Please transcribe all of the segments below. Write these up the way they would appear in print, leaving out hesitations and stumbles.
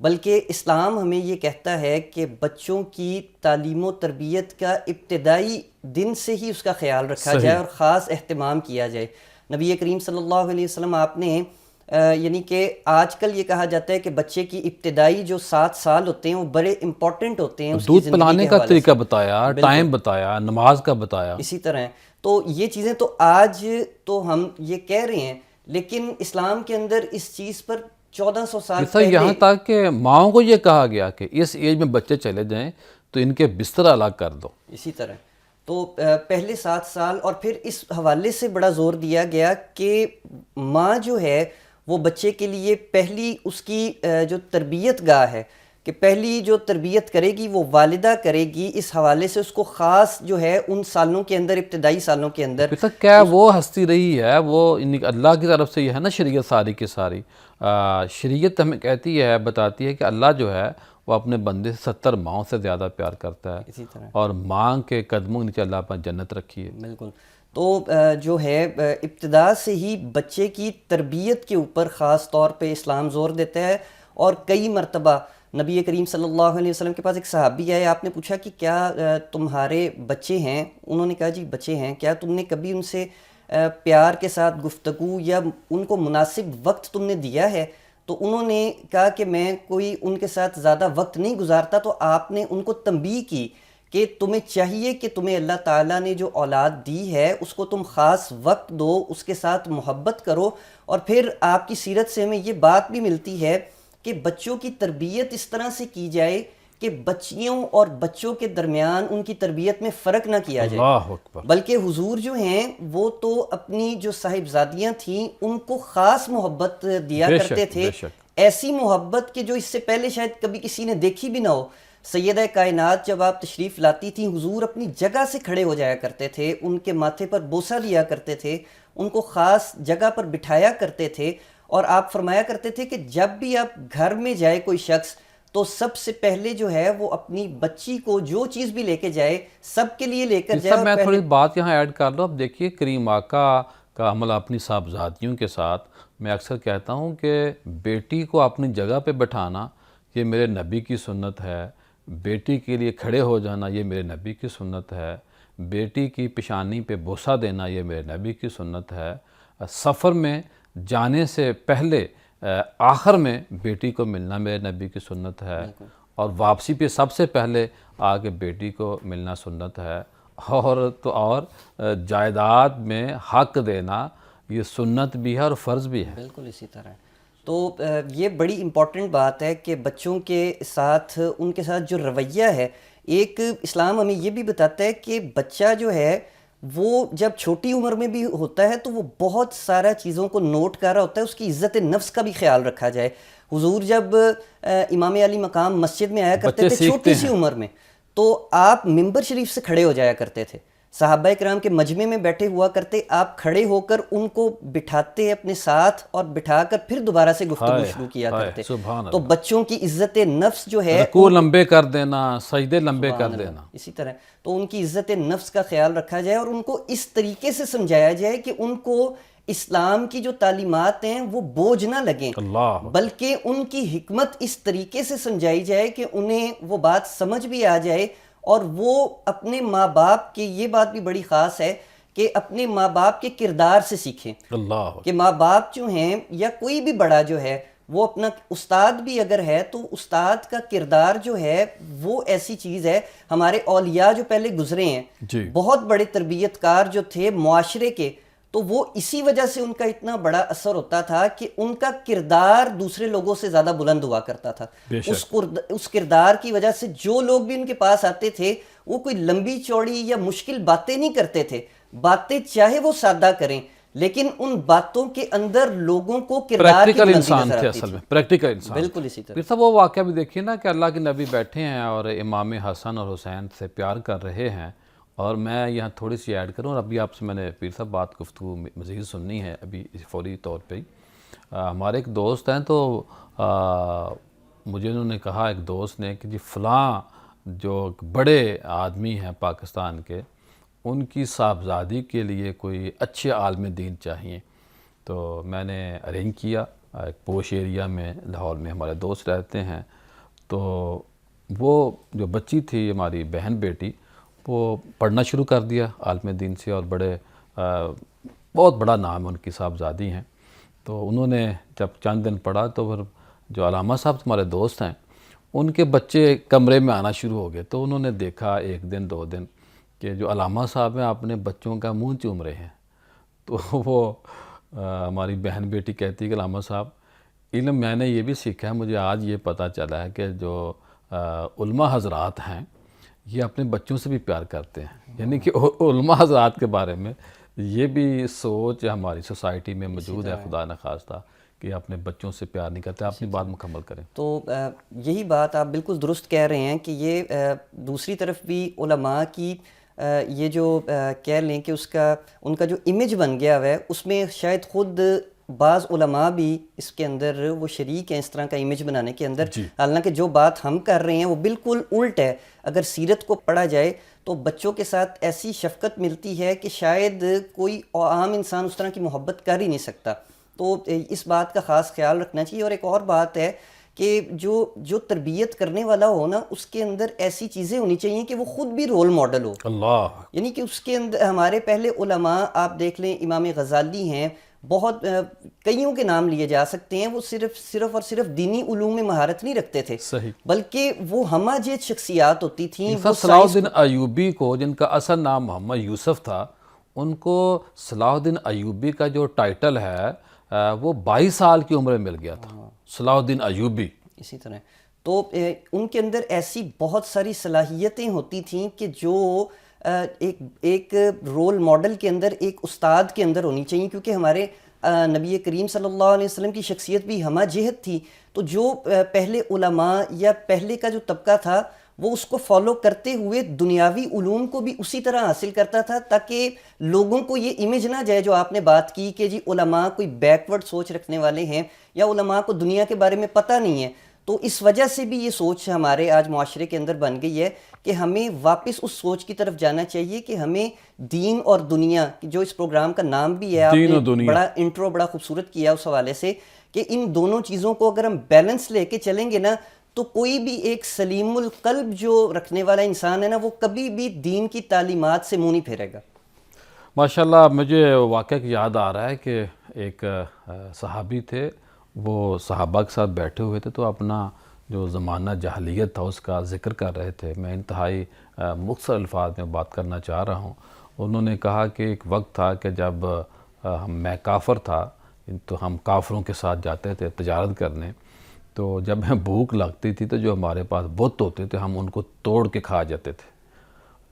بلکہ اسلام ہمیں یہ کہتا ہے کہ بچوں کی تعلیم و تربیت کا ابتدائی دن سے ہی اس کا خیال رکھا جائے اور خاص اہتمام کیا جائے. نبی کریم صلی اللہ علیہ وسلم آپ نے یعنی کہ آج کل یہ کہا جاتا ہے کہ بچے کی ابتدائی جو 7 سال ہوتے ہیں وہ بڑے امپورٹنٹ ہوتے ہیں اس کی دودھ زندگی پلانے کے کا حوالے طریقہ سے. بتایا، ٹائم بتایا، نماز کا بتایا. اسی طرح ہے. تو یہ چیزیں تو آج تو ہم یہ کہہ رہے ہیں، لیکن اسلام کے اندر اس چیز پر 1400 سال پہلے یہاں تک کہ ماؤں کو یہ کہا گیا کہ اس ایج میں بچے چلے جائیں تو ان کے بستر الگ کر دو. اسی طرح تو پہلے 7 سال، اور پھر اس حوالے سے بڑا زور دیا گیا کہ ماں جو ہے وہ بچے کے لیے پہلی اس کی جو تربیت گاہ ہے، کہ پہلی جو تربیت کرے گی وہ والدہ کرے گی. اس حوالے سے اس کو خاص جو ہے ان سالوں کے اندر، ابتدائی سالوں کے اندر کیا وہ ہستی رہی ہے، وہ اللہ کی طرف سے یہ ہے نا شریعت ساری کی ساری. شریعت ہمیں کہتی ہے، بتاتی ہے کہ اللہ جو ہے وہ اپنے بندے سے 70 ماؤں سے زیادہ پیار کرتا ہے. اسی طرح اور ماں کے قدموں کے نیچے اللہ پر جنت رکھی ہے. بالکل. تو جو ہے ابتدا سے ہی بچے کی تربیت کے اوپر خاص طور پہ اسلام زور دیتا ہے. اور کئی مرتبہ نبی کریم صلی اللہ علیہ وسلم کے پاس ایک صحابی آئے، آپ نے پوچھا کہ کیا تمہارے بچے ہیں؟ انہوں نے کہا جی بچے ہیں. کیا تم نے کبھی ان سے پیار کے ساتھ گفتگو یا ان کو مناسب وقت تم نے دیا ہے؟ تو انہوں نے کہا کہ میں کوئی ان کے ساتھ زیادہ وقت نہیں گزارتا. تو آپ نے ان کو تنبیہ کی کہ تمہیں چاہیے کہ تمہیں اللہ تعالیٰ نے جو اولاد دی ہے اس کو تم خاص وقت دو، اس کے ساتھ محبت کرو. اور پھر آپ کی سیرت سے ہمیں یہ بات بھی ملتی ہے کہ بچوں کی تربیت اس طرح سے کی جائے کہ بچیوں اور بچوں کے درمیان ان کی تربیت میں فرق نہ کیا جائے. اللہ اکبر. بلکہ حضور جو ہیں وہ تو اپنی جو صاحبزادیاں تھیں ان کو خاص محبت دیا کرتے تھے، ایسی محبت کہ جو اس سے پہلے شاید کبھی کسی نے دیکھی بھی نہ ہو. سیدہ کائنات جب آپ تشریف لاتی تھیں، حضور اپنی جگہ سے کھڑے ہو جایا کرتے تھے، ان کے ماتھے پر بوسہ لیا کرتے تھے، ان کو خاص جگہ پر بٹھایا کرتے تھے. اور آپ فرمایا کرتے تھے کہ جب بھی آپ گھر میں جائے کوئی شخص تو سب سے پہلے جو ہے وہ اپنی بچی کو جو چیز بھی لے کے جائے سب کے لیے لے کر جائے. میں تھوڑی بات یہاں ایڈ کر لوں. اب دیکھیے کریم آقا کا عمل اپنی صاحبزادیوں کے ساتھ، میں اکثر کہتا ہوں کہ بیٹی کو اپنی جگہ پہ بٹھانا یہ میرے نبی کی سنت ہے. بیٹی کے لیے کھڑے ہو جانا یہ میرے نبی کی سنت ہے. بیٹی کی پیشانی پہ بوسہ دینا یہ میرے نبی کی سنت ہے. سفر میں جانے سے پہلے آخر میں بیٹی کو ملنا میرے نبی کی سنت ہے. اور واپسی پہ سب سے پہلے آگے بیٹی کو ملنا سنت ہے. اور جائیداد میں حق دینا یہ سنت بھی ہے اور فرض بھی ہے. بالکل اسی طرح. تو یہ بڑی امپورٹنٹ بات ہے کہ بچوں کے ساتھ ان کے ساتھ جو رویہ ہے، ایک اسلام ہمیں یہ بھی بتاتا ہے کہ بچہ جو ہے وہ جب چھوٹی عمر میں بھی ہوتا ہے تو وہ بہت سارا چیزوں کو نوٹ کر رہا ہوتا ہے، اس کی عزت نفس کا بھی خیال رکھا جائے. حضور جب امام علی مقام مسجد میں آیا کرتے تھے چھوٹی سی عمر میں، تو آپ ممبر شریف سے کھڑے ہو جایا کرتے تھے. صحابہ کرام کے مجمع میں بیٹھے ہوا کرتے، آپ کھڑے ہو کر ان کو بٹھاتے اپنے ساتھ اور بٹھا کر پھر دوبارہ سے گفتگو شروع کیا کرتے. تو بچوں کی عزت نفس جو ہے، رکوع لمبے کر دینا، سجدے لمبے کر دینا، اسی طرح تو ان کی عزت نفس کا خیال رکھا جائے اور ان کو اس طریقے سے سمجھایا جائے کہ ان کو اسلام کی جو تعلیمات ہیں وہ بوجھ نہ لگیں، بلکہ ان کی حکمت اس طریقے سے سمجھائی جائے کہ انہیں وہ بات سمجھ بھی آ جائے. اور وہ اپنے ماں باپ کی یہ بات بھی بڑی خاص ہے کہ اپنے ماں باپ کے کردار سے سیکھیں. کہ ماں باپ جو ہیں یا کوئی بھی بڑا جو ہے وہ اپنا استاد بھی اگر ہے تو استاد کا کردار جو ہے وہ ایسی چیز ہے. ہمارے اولیاء جو پہلے گزرے ہیں بہت بڑے تربیت کار جو تھے معاشرے کے، تو وہ اسی وجہ سے ان کا اتنا بڑا اثر ہوتا تھا کہ ان کا کردار دوسرے لوگوں سے زیادہ بلند ہوا کرتا تھا. اس کردار کی وجہ سے جو لوگ بھی ان کے پاس آتے تھے وہ کوئی لمبی چوڑی یا مشکل باتیں نہیں کرتے تھے. باتیں چاہے وہ سادہ کریں لیکن ان باتوں کے اندر لوگوں کو کردار کی بلندی نظر آتی تھی. پریکٹیکل انسان. بالکل اسی طرح. پھر صاحب وہ واقعہ بھی دیکھیے نا کہ اللہ کے نبی بیٹھے ہیں اور امام حسن اور حسین سے پیار کر رہے ہیں. اور میں یہاں تھوڑی سی ایڈ کروں، اور ابھی آپ سے میں نے پیر صاحب بات گفتگو مزید سننی ہے ابھی فوری طور پہ ہی. ہمارے ایک دوست ہیں تو مجھے انہوں نے کہا، ایک دوست نے، کہ جی فلاں جو بڑے آدمی ہیں پاکستان کے، ان کی صاحبزادی کے لیے کوئی اچھے عالم دین چاہیے. تو میں نے ارینج کیا ایک پوش ایریا میں لاہور میں ہمارے دوست رہتے ہیں. تو وہ جو بچی تھی ہماری بہن بیٹی وہ پڑھنا شروع کر دیا عالم دین سے, اور بہت بڑا نام ہے ان کی, صاحبزادی ہیں. تو انہوں نے جب چند دن پڑھا تو پھر جو علامہ صاحب ہمارے دوست ہیں ان کے بچے کمرے میں آنا شروع ہو گئے. تو انہوں نے دیکھا ایک دن 2 دن کہ جو علامہ صاحب ہیں اپنے بچوں کا منہ چوم رہے ہیں. تو وہ ہماری بہن بیٹی کہتی ہے کہ علامہ صاحب علم میں نے یہ بھی سیکھا ہے, مجھے آج یہ پتہ چلا ہے کہ جو علماء حضرات ہیں یہ اپنے بچوں سے بھی پیار کرتے ہیں. یعنی کہ علماء حضرات کے بارے میں یہ بھی سوچ ہماری سوسائٹی میں موجود ہے, خدا نخواستہ کہ اپنے بچوں سے پیار نہیں کرتے. اپنی بات مکمل کریں. تو یہی بات آپ بالکل درست کہہ رہے ہیں کہ یہ دوسری طرف بھی علماء کی یہ جو کہہ لیں کہ ان کا جو امیج بن گیا ہوا ہے, اس میں شاید خود بعض علماء بھی اس کے اندر وہ شریک ہیں اس طرح کا امیج بنانے کے اندر. حالانکہ جو بات ہم کر رہے ہیں وہ بالکل الٹ ہے. اگر سیرت کو پڑھا جائے تو بچوں کے ساتھ ایسی شفقت ملتی ہے کہ شاید کوئی عام انسان اس طرح کی محبت کر ہی نہیں سکتا. تو اس بات کا خاص خیال رکھنا چاہیے. اور ایک اور بات ہے کہ جو تربیت کرنے والا ہو نا, اس کے اندر ایسی چیزیں ہونی چاہیے کہ وہ خود بھی رول ماڈل ہو. اللہ, یعنی کہ اس کے اندر ہمارے پہلے علماء آپ دیکھ لیں, امام غزالی ہیں, بہت کئیوں کے نام لیے جا سکتے ہیں. وہ صرف اور صرف دینی علوم میں مہارت نہیں رکھتے تھے, صحیح, بلکہ وہ ہمہ جیت شخصیات ہوتی تھیں. صلاح الدین ایوبی کو, جن کا اصل نام محمد یوسف تھا, ان کو صلاح الدین ایوبی کا جو ٹائٹل ہے وہ 22 سال کی عمر میں مل گیا تھا. صلاح الدین ایوبی اسی طرح. تو ان کے اندر ایسی بہت ساری صلاحیتیں ہوتی تھیں کہ جو ایک رول ماڈل کے اندر, ایک استاد کے اندر ہونی چاہیے. کیونکہ ہمارے نبی کریم صلی اللہ علیہ وسلم کی شخصیت بھی ہمہ جہت تھی. تو جو پہلے علماء یا پہلے کا جو طبقہ تھا وہ اس کو فالو کرتے ہوئے دنیاوی علوم کو بھی اسی طرح حاصل کرتا تھا, تاکہ لوگوں کو یہ امیج نہ جائے جو آپ نے بات کی کہ جی علماء کوئی بیکورڈ سوچ رکھنے والے ہیں یا علماء کو دنیا کے بارے میں پتہ نہیں ہے. تو اس وجہ سے بھی یہ سوچ ہمارے آج معاشرے کے اندر بن گئی ہے کہ ہمیں واپس اس سوچ کی طرف جانا چاہیے کہ ہمیں دین اور دنیا, جو اس پروگرام کا نام بھی ہے, آپ نے بڑا انٹرو بڑا خوبصورت کیا اس حوالے سے, کہ ان دونوں چیزوں کو اگر ہم بیلنس لے کے چلیں گے نا تو کوئی بھی ایک سلیم القلب جو رکھنے والا انسان ہے نا, وہ کبھی بھی دین کی تعلیمات سے منہ نہیں پھیرے گا. ماشاءاللہ. مجھے واقعہ کی یاد آ رہا ہے کہ ایک صحابی تھے, وہ صحابہ کے ساتھ بیٹھے ہوئے تھے, تو اپنا جو زمانہ جاہلیت تھا اس کا ذکر کر رہے تھے. میں انتہائی مختصر الفاظ میں بات کرنا چاہ رہا ہوں. انہوں نے کہا کہ ایک وقت تھا کہ جب میں کافر تھا, تو ہم کافروں کے ساتھ جاتے تھے تجارت کرنے. تو جب ہمیں بھوک لگتی تھی تو جو ہمارے پاس بت ہوتے تھے ہم ان کو توڑ کے کھا جاتے تھے.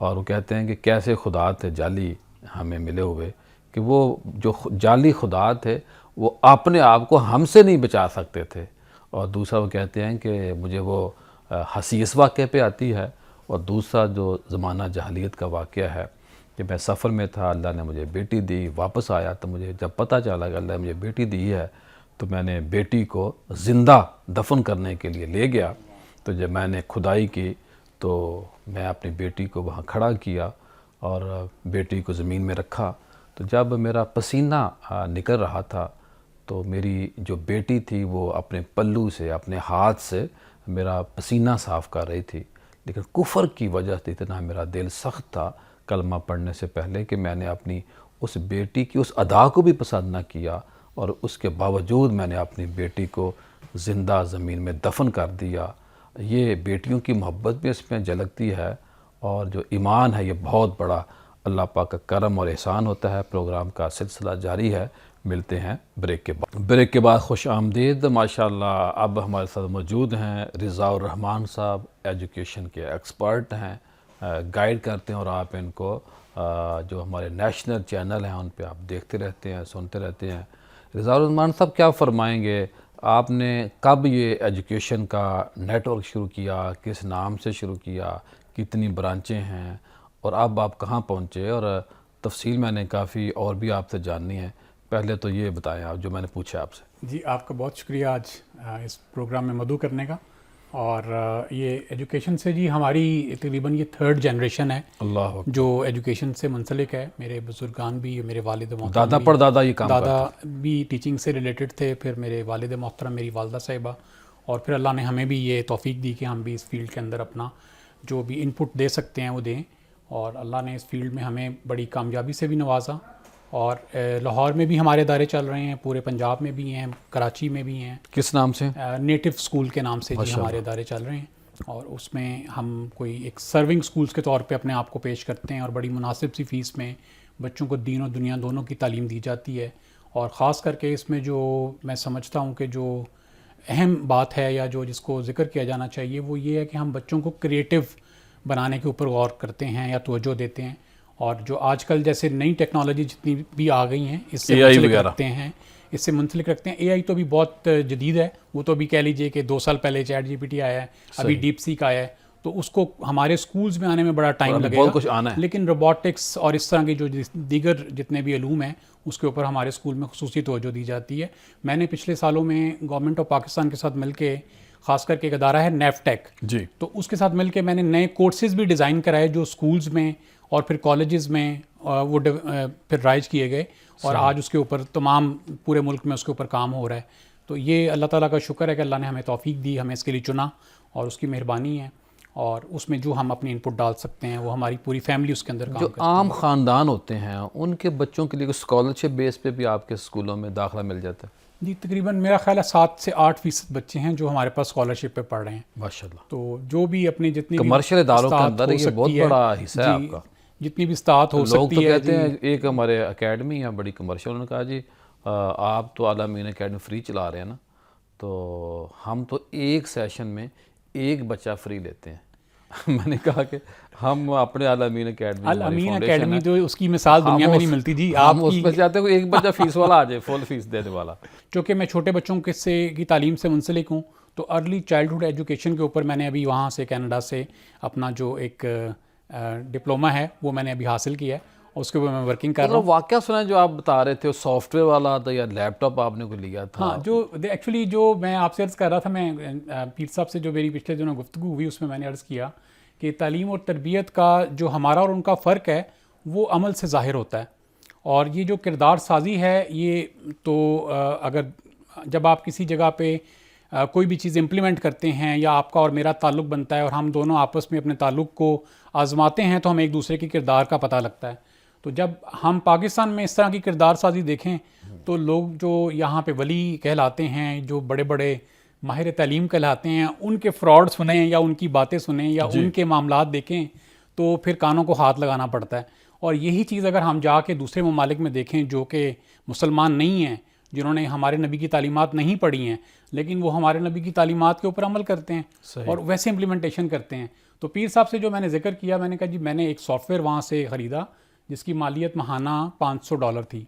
اور وہ کہتے ہیں کہ کیسے خدا تھے جعلی ہمیں ملے ہوئے, کہ وہ جو جعلی خدا تھے وہ اپنے آپ کو ہم سے نہیں بچا سکتے تھے. اور دوسرا وہ کہتے ہیں کہ مجھے وہ ہنسی اس واقعے پہ آتی ہے. اور دوسرا جو زمانہ جاہلیت کا واقعہ ہے کہ میں سفر میں تھا, اللہ نے مجھے بیٹی دی, واپس آیا تو مجھے جب پتہ چلا کہ اللہ نے مجھے بیٹی دی ہے تو میں نے بیٹی کو زندہ دفن کرنے کے لیے لے گیا. تو جب میں نے کھدائی کی تو میں اپنی بیٹی کو وہاں کھڑا کیا اور بیٹی کو زمین میں رکھا. تو جب میرا پسینہ نکل رہا تھا تو میری جو بیٹی تھی وہ اپنے پلو سے, اپنے ہاتھ سے میرا پسینہ صاف کر رہی تھی. لیکن کفر کی وجہ سے اتنا میرا دل سخت تھا کلمہ پڑھنے سے پہلے کہ میں نے اپنی اس بیٹی کی اس ادا کو بھی پسند نہ کیا, اور اس کے باوجود میں نے اپنی بیٹی کو زندہ زمین میں دفن کر دیا. یہ بیٹیوں کی محبت بھی اس میں جھلکتی ہے, اور جو ایمان ہے یہ بہت بڑا اللہ پاک کا کرم اور احسان ہوتا ہے. پروگرام کا سلسلہ جاری ہے, ملتے ہیں بریک کے بعد. خوش آمدید. ماشاءاللہ اب ہمارے ساتھ موجود ہیں رضا الرحمان صاحب, ایجوکیشن کے ایکسپرٹ ہیں, گائیڈ کرتے ہیں, اور آپ ان کو جو ہمارے نیشنل چینل ہیں ان پہ آپ دیکھتے رہتے ہیں, سنتے رہتے ہیں. رضا الرحمان صاحب کیا فرمائیں گے, آپ نے کب یہ ایجوکیشن کا نیٹ ورک شروع کیا, کس نام سے شروع کیا, کتنی برانچیں ہیں, اور اب آپ کہاں پہنچے, اور تفصیل میں نے کافی اور بھی آپ سے جاننی ہے. پہلے تو یہ بتائیں آپ جو میں نے پوچھا آپ سے. جی آپ کا بہت شکریہ آج اس پروگرام میں مدعو کرنے کا. اور یہ ایجوکیشن سے جی ہماری تقریباً یہ 3rd جنریشن ہے اللہ اکبر. جو ایجوکیشن سے منسلک ہے. میرے بزرگان بھی، میرے والد محترم دادا بھی، پر دادا یہ کام دادا کرتے بھی ٹیچنگ سے ریلیٹڈ تھے، پھر میرے والد محترم، میری والدہ صاحبہ، اور پھر اللہ نے ہمیں بھی یہ توفیق دی کہ ہم بھی اس فیلڈ کے اندر اپنا جو بھی ان پٹ دے سکتے ہیں وہ دیں. اور اللہ نے اس فیلڈ میں ہمیں بڑی کامیابی سے بھی نوازا. اور لاہور میں بھی ہمارے ادارے چل رہے ہیں، پورے پنجاب میں بھی ہیں، کراچی میں بھی ہیں. کس نام سے؟ نیٹو اسکول کے نام سے جی ہمارے ادارے چل رہے ہیں. اور اس میں ہم کوئی ایک سرونگ اسکولس کے طور پہ اپنے آپ کو پیش کرتے ہیں، اور بڑی مناسب سی فیس میں بچوں کو دین و دنیا دونوں کی تعلیم دی جاتی ہے. اور خاص کر کے اس میں جو میں سمجھتا ہوں کہ جو اہم بات ہے یا جو جس کو ذکر کیا جانا چاہیے وہ یہ ہے کہ ہم بچوں کو کریٹو بنانے کے اوپر غور کرتے ہیں یا توجہ دیتے ہیں. اور جو آج کل جیسے نئی ٹیکنالوجی جتنی بھی آ گئی ہیں اس سے منسلک رکھتے ہیں. اے آئی تو بھی بہت جدید ہے، وہ تو بھی کہہ لیجئے کہ 2 سال پہلے چیٹ جی پی ٹی آیا ہے، ابھی ڈیپ سیک آیا ہے، تو اس کو ہمارے سکولز میں آنے میں بڑا ٹائم لگے بہت کچھ آنا گا. ہے. لیکن روبوٹکس اور اس طرح کے جو دیگر جتنے بھی علوم ہیں اس کے اوپر ہمارے اسکول میں خصوصی توجہ دی جاتی ہے. میں نے پچھلے سالوں میں گورنمنٹ آف پاکستان کے ساتھ مل کے، خاص کر کے ایک ادارہ ہے نیف ٹیک جی، تو اس کے ساتھ مل کے میں نے نئے کورسز بھی ڈیزائن کرائے جو سکولز میں اور پھر کالجز میں وہ پھر رائج کیے گئے. اور آج اس کے اوپر تمام پورے ملک میں اس کے اوپر کام ہو رہا ہے. تو یہ اللہ تعالیٰ کا شکر ہے کہ اللہ نے ہمیں توفیق دی، ہمیں اس کے لیے چنا، اور اس کی مہربانی ہے. اور اس میں جو ہم اپنی ان پٹ ڈال سکتے ہیں وہ ہماری پوری فیملی اس کے اندر کام جو کرتی ہے. عام خاندان ہوتے ہیں ان کے بچوں کے لیے اسکالرشپ بیس پہ بھی آپ کے اسکولوں میں داخلہ مل جاتا ہے؟ جی تقریباً میرا خیال ہے 7 سے 8% بچے ہیں جو ہمارے پاس اسکالرشپ پہ پڑھ رہے ہیں. ماشاءاللہ. تو جو بھی اپنی جتنی کمرشل اداروں کے اندر یہ بہت بڑا حصہ ہے آپ کا. جتنی بھی استاد ہو لوگ تو سکتی ہے. کہتے ہیں ایک ہمارے اکیڈمی ہے بڑی کمرشل، انہوں نے کہا جی آپ تو اعلیٰ امین اکیڈمی فری چلا رہے ہیں نا، تو ہم تو ایک سیشن میں ایک بچہ فری لیتے ہیں. میں نے کہا کہ ہم اپنے اعلیٰ امین اکیڈمی تو اس کی مثال دنیا میں نہیں ملتی جی. آپ اس میں چاہتے ہیں ایک بچہ فیس والا آ جائے، فل فیس دینے والا. چونکہ میں چھوٹے بچوں کی تعلیم سے منسلک ہوں تو ارلی چائلڈہڈ ایجوکیشن کے اوپر میں نے ابھی وہاں سے کینیڈا سے اپنا جو ایک ڈپلوما ہے وہ میں نے ابھی حاصل کیا ہے، اور اس کے اوپر میں ورکنگ کر رہا ہوں. واقعہ سنا جو آپ بتا رہے تھے سافٹ ویئر والا تھا یا لیپ ٹاپ آپ نے کوئی لیا تھا؟ ہاں، جو ایکچولی جو میں آپ سے عرض کر رہا تھا، میں پیر صاحب سے جو میری پچھلے دنوں گفتگو ہوئی اس میں میں نے عرض کیا کہ تعلیم اور تربیت کا جو ہمارا اور ان کا فرق ہے وہ عمل سے ظاہر ہوتا ہے. اور یہ جو کردار سازی ہے یہ تو اگر جب آپ کسی جگہ پہ کوئی بھی چیز امپلیمنٹ کرتے ہیں یا آپ کا اور میرا تعلق بنتا ہے اور ہم دونوں آپس میں اپنے تعلق کو آزماتے ہیں تو ہمیں ایک دوسرے کے کردار کا پتہ لگتا ہے. تو جب ہم پاکستان میں اس طرح کی کردار سازی دیکھیں تو لوگ جو یہاں پہ ولی کہلاتے ہیں، جو بڑے بڑے ماہر تعلیم کہلاتے ہیں، ان کے فراڈ سنیں یا ان کی باتیں سنیں یا ان کے معاملات دیکھیں تو پھر کانوں کو ہاتھ لگانا پڑتا ہے. اور یہی چیز اگر ہم جا کے دوسرے ممالک میں دیکھیں جو کہ مسلمان نہیں ہیں، جنہوں نے ہمارے نبی کی تعلیمات نہیں پڑھی ہیں لیکن وہ ہمارے نبی کی تعلیمات کے اوپر عمل کرتے ہیں اور ویسے امپلیمنٹیشن کرتے ہیں. تو پیر صاحب سے جو میں نے ذکر کیا، میں نے کہا جی میں نے ایک سافٹ ویئر وہاں سے خریدا جس کی مالیت ماہانہ $500 تھی.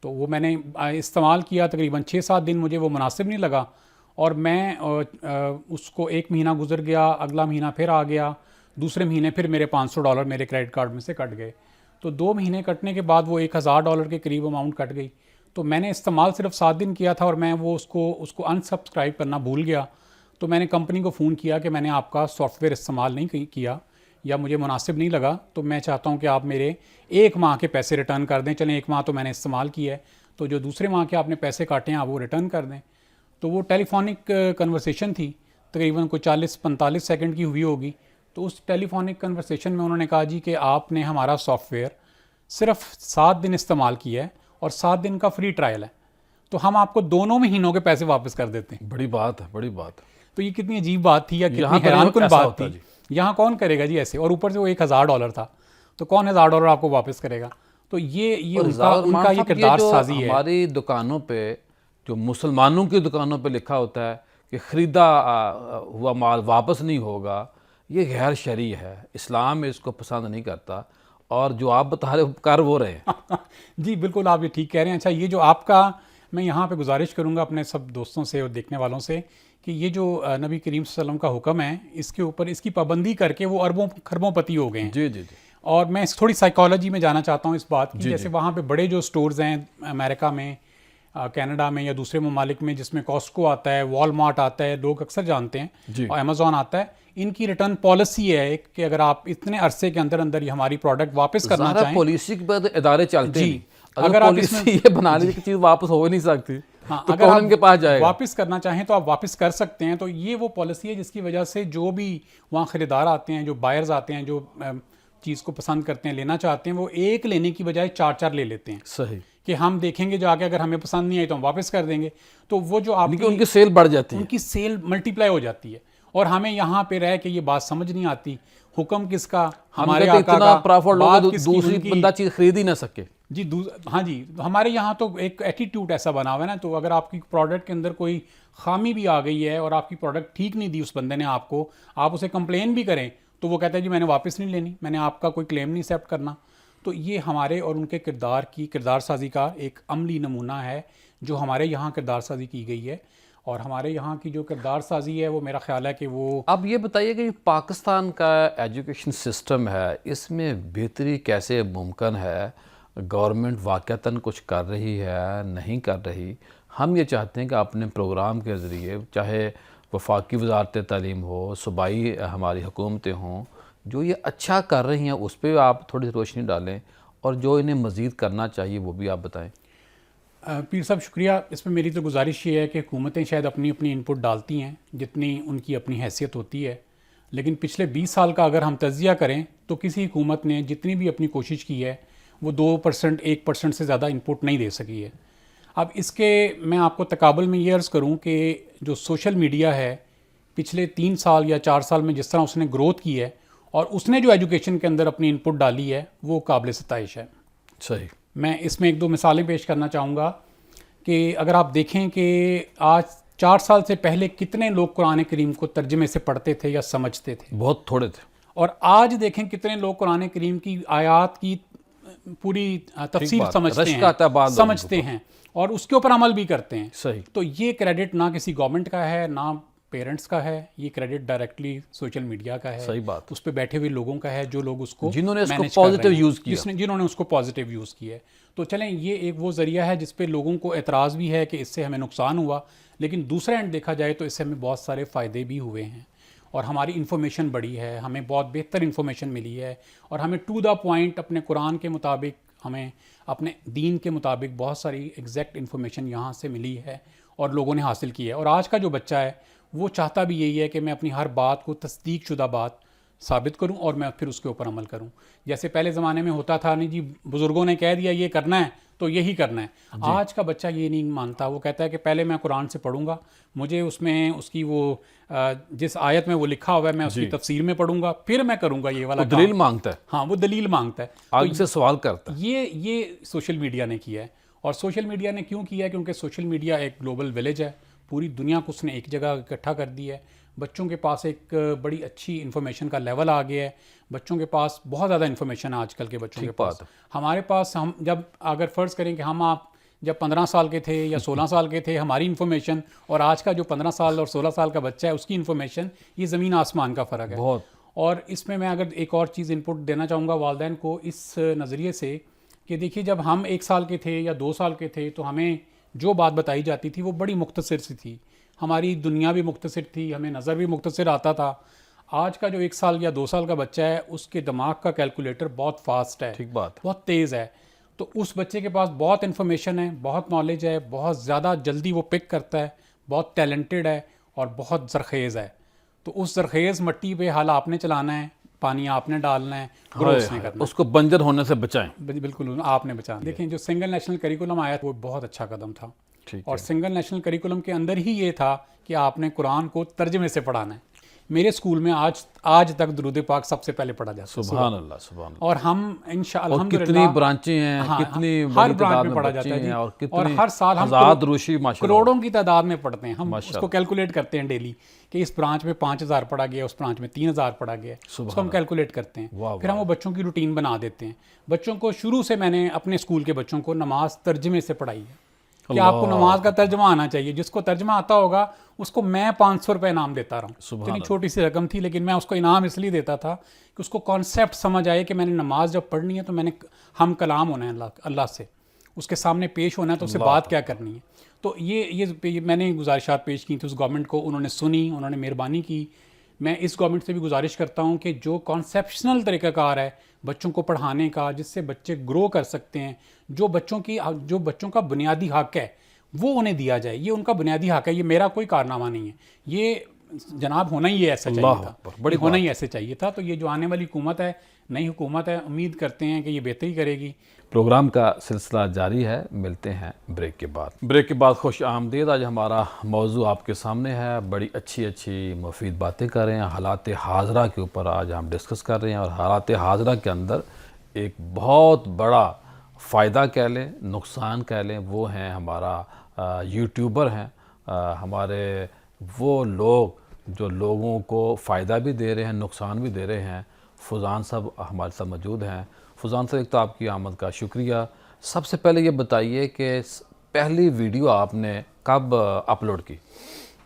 تو وہ میں نے استعمال کیا تقریباً 6-7 دن، مجھے وہ مناسب نہیں لگا اور میں اس کو 1 مہینہ گزر گیا، اگلا مہینہ پھر آ گیا، دوسرے مہینے پھر میرے $500 میرے کریڈٹ کارڈ میں سے کٹ گئے. تو 2 مہینے کٹنے کے بعد وہ $1000 کے قریب اماؤنٹ کٹ گئی. تو میں نے استعمال صرف 7 دن کیا تھا اور میں وہ اس کو انسبسکرائب کرنا بھول گیا. تو میں نے کمپنی کو فون کیا کہ میں نے آپ کا سافٹ ویئر استعمال نہیں کیا یا مجھے مناسب نہیں لگا، تو میں چاہتا ہوں کہ آپ میرے 1 ماہ کے پیسے ریٹرن کر دیں. چلیں 1 ماہ تو میں نے استعمال کیا ہے، تو جو دوسرے ماہ کے آپ نے پیسے کاٹے ہیں آپ وہ ریٹرن کر دیں. تو وہ ٹیلی فونک کنورسیشن تھی، تقریباً کوئی 40-45 سیکنڈ کی ہوئی ہوگی. تو اس ٹیلی فونک کنورسیشن میں انہوں نے کہا جی کہ آپ نے ہمارا سافٹ ویئر صرف 7 دن استعمال کیا ہے اور 7 دن کا فری ٹرائل ہے، تو ہم آپ کو دونوں مہینوں کے پیسے واپس کر دیتے ہیں. بڑی بات ہے، بڑی بات. تو یہ کتنی عجیب بات تھی یا کتنی حیران کن بات تھی. یہاں کون کرے گا جی ایسے، اور اوپر سے وہ $1000 تھا، تو کون $1000 آپ کو واپس کرے گا. تو یہ ان کا یہ کردار سازی ہے. ہماری دکانوں پہ جو مسلمانوں کی دکانوں پہ لکھا ہوتا ہے کہ خریدا ہوا مال واپس نہیں ہوگا، یہ غیر شرعی ہے، اسلام اس کو پسند نہیں کرتا، اور جو آپ بتا رہے کر وہ رہے ہیں. جی بالکل آپ یہ ٹھیک کہہ رہے ہیں. اچھا، یہ جو آپ کا، میں یہاں پہ گزارش کروں گا اپنے سب دوستوں سے اور دیکھنے والوں سے کہ یہ جو نبی کریم صلی اللہ علیہ وسلم کا حکم ہے اس کے اوپر اس کی پابندی کر کے وہ اربوں خربوں پتی ہو گئے ہیں. جی جی جی. اور میں تھوڑی سائیکالوجی میں جانا چاہتا ہوں اس بات کی. جیسے وہاں پہ بڑے جو سٹورز ہیں امریکہ میں کینیڈا میں یا دوسرے ممالک میں جس میں کاسٹکو آتا ہے, وال مارٹ آتا ہے, لوگ اکثر جانتے ہیں, جی. اور امیزون آتا ہے, ان کی ریٹرن پالیسی ہے کہ اگر آپ اتنے عرصے کے اندر اندر یہ ہماری پروڈکٹ واپس کرنا چاہیں, پالیسی کے بعد ادارے چلتے ہیں, اگر آپ پالیسی یہ بنا لی کہ چیز واپس ہو نہیں سکتی تو اگر کون ان کے پاس جائے گا؟ واپس کرنا چاہیں تو آپ واپس کر سکتے ہیں. تو یہ وہ پالیسی ہے جس کی وجہ سے جو بھی وہاں خریدار آتے ہیں, جو بائرز آتے ہیں, جو چیز کو پسند کرتے ہیں, لینا چاہتے ہیں, وہ ایک لینے کی بجائے 4 لے لیتے ہیں. صحیح, کہ ہم دیکھیں گے جا کے, اگر ہمیں پسند نہیں آئی تو ہم واپس کر دیں گے. تو وہ جو آپ ان کی سیل بڑھ جاتی ہے, ان کی سیل ملٹی پلائی ہو جاتی ہے, اور ہمیں یہاں پہ رہ کے یہ بات سمجھ نہیں آتی, حکم کس کا, ہمارے آقا کا, پرافٹ لوگ دوسری کی بندہ چیز خرید ہی نہ سکے. جی ہاں جی, ہمارے یہاں تو ایک ایٹیٹیوڈ ایسا بنا ہوا ہے نا, تو اگر آپ کی پروڈکٹ کے اندر کوئی خامی بھی آ گئی ہے اور آپ کی پروڈکٹ ٹھیک نہیں دی اس بندے نے آپ کو, آپ اسے کمپلین بھی کریں تو وہ کہتا ہے جی میں نے واپس نہیں لینی, میں نے آپ کا کوئی کلیم نہیں ایکسیپٹ کرنا. تو یہ ہمارے اور ان کے کردار سازی کا ایک عملی نمونہ ہے جو ہمارے یہاں کردار سازی کی گئی ہے. اور ہمارے یہاں کی جو کردار سازی ہے وہ میرا خیال ہے کہ وہ, اب یہ بتائیے کہ پاکستان کا ایجوکیشن سسٹم ہے, اس میں بہتری کیسے ممکن ہے؟ گورنمنٹ واقعتاً کچھ کر رہی ہے, نہیں کر رہی؟ ہم یہ چاہتے ہیں کہ اپنے پروگرام کے ذریعے, چاہے وفاقی وزارت تعلیم ہو, صوبائی ہماری حکومتیں ہوں, جو یہ اچھا کر رہی ہیں اس پہ آپ تھوڑی روشنی ڈالیں, اور جو انہیں مزید کرنا چاہیے وہ بھی آپ بتائیں. پیر صاحب شکریہ. اس میں میری تو گزارش یہ ہے کہ حکومتیں شاید اپنی انپٹ ڈالتی ہیں جتنی ان کی اپنی حیثیت ہوتی ہے, لیکن پچھلے 20 سال کا اگر ہم تجزیہ کریں تو کسی حکومت نے جتنی بھی اپنی کوشش کی ہے وہ 2%, 1% سے زیادہ انپٹ نہیں دے سکی ہے. اب اس کے میں آپ کو تقابل میں یہ عرض کروں کہ جو سوشل میڈیا ہے پچھلے 3 سال یا 4 سال میں جس طرح اس نے گروتھ کی ہے, اور اس نے جو ایجوکیشن کے اندر اپنی انپٹ ڈالی ہے وہ قابل ستائش ہے. صحیح. میں اس میں 1-2 مثالیں پیش کرنا چاہوں گا کہ اگر آپ دیکھیں کہ آج 4 سال سے پہلے کتنے لوگ قرآن کریم کو ترجمے سے پڑھتے تھے یا سمجھتے تھے, بہت تھوڑے تھے, اور آج دیکھیں کتنے لوگ قرآن کریم کی آیات کی پوری تفسیر سمجھتے ہیں اور اس کے اوپر عمل بھی کرتے ہیں. صحیح. تو یہ کریڈٹ نہ کسی گورنمنٹ کا ہے نہ پیرنٹس کا ہے, یہ کریڈٹ ڈائریکٹلی سوشل میڈیا کا ہے. صحیح بات. اس پہ بیٹھے ہوئے لوگوں کا ہے جو لوگ اس کو جنہوں نے اس کو پازیٹیو یوز کیا, جنہوں نے اس کو پازیٹیو یوز کیا ہے. تو چلیں یہ ایک وہ ذریعہ ہے جس پہ لوگوں کو اعتراض بھی ہے کہ اس سے ہمیں نقصان ہوا, لیکن دوسرا اینڈ دیکھا جائے تو اس سے ہمیں بہت سارے فائدے بھی ہوئے ہیں, اور ہماری انفارمیشن بڑھی ہے, ہمیں بہت بہتر انفارمیشن ملی ہے, اور ہمیں ٹو دا پوائنٹ اپنے قرآن کے مطابق, ہمیں اپنے دین کے مطابق بہت ساری ایگزیکٹ انفارمیشن یہاں سے ملی ہے اور لوگوں نے حاصل کی ہے. اور آج کا جو بچہ ہے وہ چاہتا بھی یہی ہے کہ میں اپنی ہر بات کو تصدیق شدہ بات ثابت کروں اور میں پھر اس کے اوپر عمل کروں. جیسے پہلے زمانے میں ہوتا تھا, نہیں جی بزرگوں نے کہہ دیا یہ کرنا ہے تو یہی کرنا ہے. آج کا بچہ یہ نہیں مانتا, وہ کہتا ہے کہ پہلے میں قرآن سے پڑھوں گا, مجھے اس میں اس کی وہ جس آیت میں وہ لکھا ہوا ہے میں اس کی تفسیر میں پڑھوں گا, پھر میں کروں گا یہ والا کام. دلیل مانگتا ہے. ہاں وہ دلیل مانگتا ہے, آگے سے سوال کرتا ہے. یہ سوشل میڈیا نے کیا ہے. اور سوشل میڈیا نے کیوں کیا ہے؟ کیونکہ سوشل میڈیا ایک گلوبل ولیج ہے, پوری دنیا کو اس نے ایک جگہ اکٹھا کر دی ہے. بچوں کے پاس ایک بڑی اچھی انفارمیشن کا لیول آ گیا ہے, بچوں کے پاس بہت زیادہ انفارمیشن ہے آج کل کے بچوں کے پاس. ہمارے پاس, ہم جب اگر فرض کریں کہ ہم آپ جب 15 سال کے تھے یا 16 سال کے تھے, ہماری انفارمیشن اور آج کا جو 15 سال اور 16 سال کا بچہ ہے اس کی انفارمیشن, یہ زمین آسمان کا فرق ہے بہت. اور اس میں اگر ایک اور چیز انپٹ دینا چاہوں گا والدین کو اس نظریے سے کہ دیکھیے جب ہم 1 سال کے تھے یا 2 سال کے تھے تو ہمیں جو بات بتائی جاتی تھی وہ بڑی مختصر سی تھی, ہماری دنیا بھی مختصر تھی, ہمیں نظر بھی مختصر آتا تھا. آج کا جو 1 سال یا 2 سال کا بچہ ہے اس کے دماغ کا کیلکولیٹر بہت فاسٹ ہے, ٹھیک بات, بہت تیز ہے. تو اس بچے کے پاس بہت انفارمیشن ہے, بہت نالج ہے, بہت زیادہ جلدی وہ پک کرتا ہے, بہت ٹیلنٹڈ ہے اور بہت زرخیز ہے. تو اس زرخیز مٹی پہ حال آپ نے چلانا ہے, پانی آپ نے ڈالنا ہے, گروتھ نے کرنا ہے, اس کو بنجر ہونے سے بچائیں. بالکل آپ نے بچانا. دیکھیں جو سنگل نیشنل کریکولم آیا وہ بہت اچھا قدم تھا, اور سنگل نیشنل کریکولم کے اندر ہی یہ تھا کہ آپ نے قرآن کو ترجمے سے پڑھانا ہے. میرے اسکول میں آج تک درود پاک سب سے پہلے پڑھا جاتا ہے. سبحان اللہ, سبحان اللہ. اور ہم انشاءاللہ الحمدللہ کتنی برانچیں ہیں, کتنی ہر برانچ میں پڑھا جاتا ہے, اور ہر سال ہم کروڑوں کی تعداد میں پڑھتے ہیں. ہم اس کو کیلکولیٹ کرتے ہیں ڈیلی کہ اس برانچ میں 5000 پڑھا گیا, اس برانچ میں 3000 پڑھا گیا, اس کو ہم کیلکولیٹ کرتے ہیں. پھر ہم وہ بچوں کی روٹین بنا دیتے ہیں. بچوں کو شروع سے میں نے اپنے اسکول کے بچوں کو نماز ترجمے سے پڑھائی ہے کہ آپ کو نماز کا ترجمہ آنا چاہیے. جس کو ترجمہ آتا ہوگا اس کو میں 500 روپے انعام دیتا رہا ہوں. اتنی چھوٹی سی رقم تھی, لیکن میں اس کو انعام اس لیے دیتا تھا کہ اس کو کانسیپٹ سمجھ آئے کہ میں نے نماز جب پڑھنی ہے تو میں نے ہم کلام ہونا ہے اللہ سے, اس کے سامنے پیش ہونا ہے تو اسے بات کیا کرنی ہے. تو یہ میں نے گزارشات پیش کی تھی اس گورنمنٹ کو, انہوں نے سنی, انہوں نے مہربانی کی. میں اس گورنمنٹ سے بھی گزارش کرتا ہوں کہ جو کانسیپشنل طریقہ کار ہے بچوں کو پڑھانے کا, جس سے بچے گرو کر سکتے ہیں, جو بچوں کا بنیادی حق ہے وہ انہیں دیا جائے. یہ ان کا بنیادی حق ہے, یہ میرا کوئی کارنامہ نہیں ہے, یہ جناب ہونا ہی ایسا چاہیے تھا, ہونا ہی ایسے چاہیے تھا. تو یہ جو آنے والی حکومت ہے, نئی حکومت ہے, امید کرتے ہیں کہ یہ بہتری کرے گی. پروگرام کا سلسلہ جاری ہے, ملتے ہیں بریک کے بعد. بریک کے بعد خوش آمدید. آج ہمارا موضوع آپ کے سامنے ہے, بڑی اچھی مفید باتیں کر رہے ہیں. حالات حاضرہ کے اوپر آج ہم ڈسکس کر رہے ہیں, اور حالات حاضرہ کے اندر ایک بہت بڑا فائدہ کہہ لیں, نقصان کہہ لیں, وہ ہیں ہمارا یوٹیوبر ہیں, ہمارے وہ لوگ جو لوگوں کو فائدہ بھی دے رہے ہیں, نقصان بھی دے رہے ہیں. فضان صاحب ہمارے ساتھ موجود ہیں. فضان صاحب, ایک تو آپ کی آمد کا شکریہ. سب سے پہلے یہ بتائیے کہ پہلی ویڈیو آپ نے کب اپلوڈ کی؟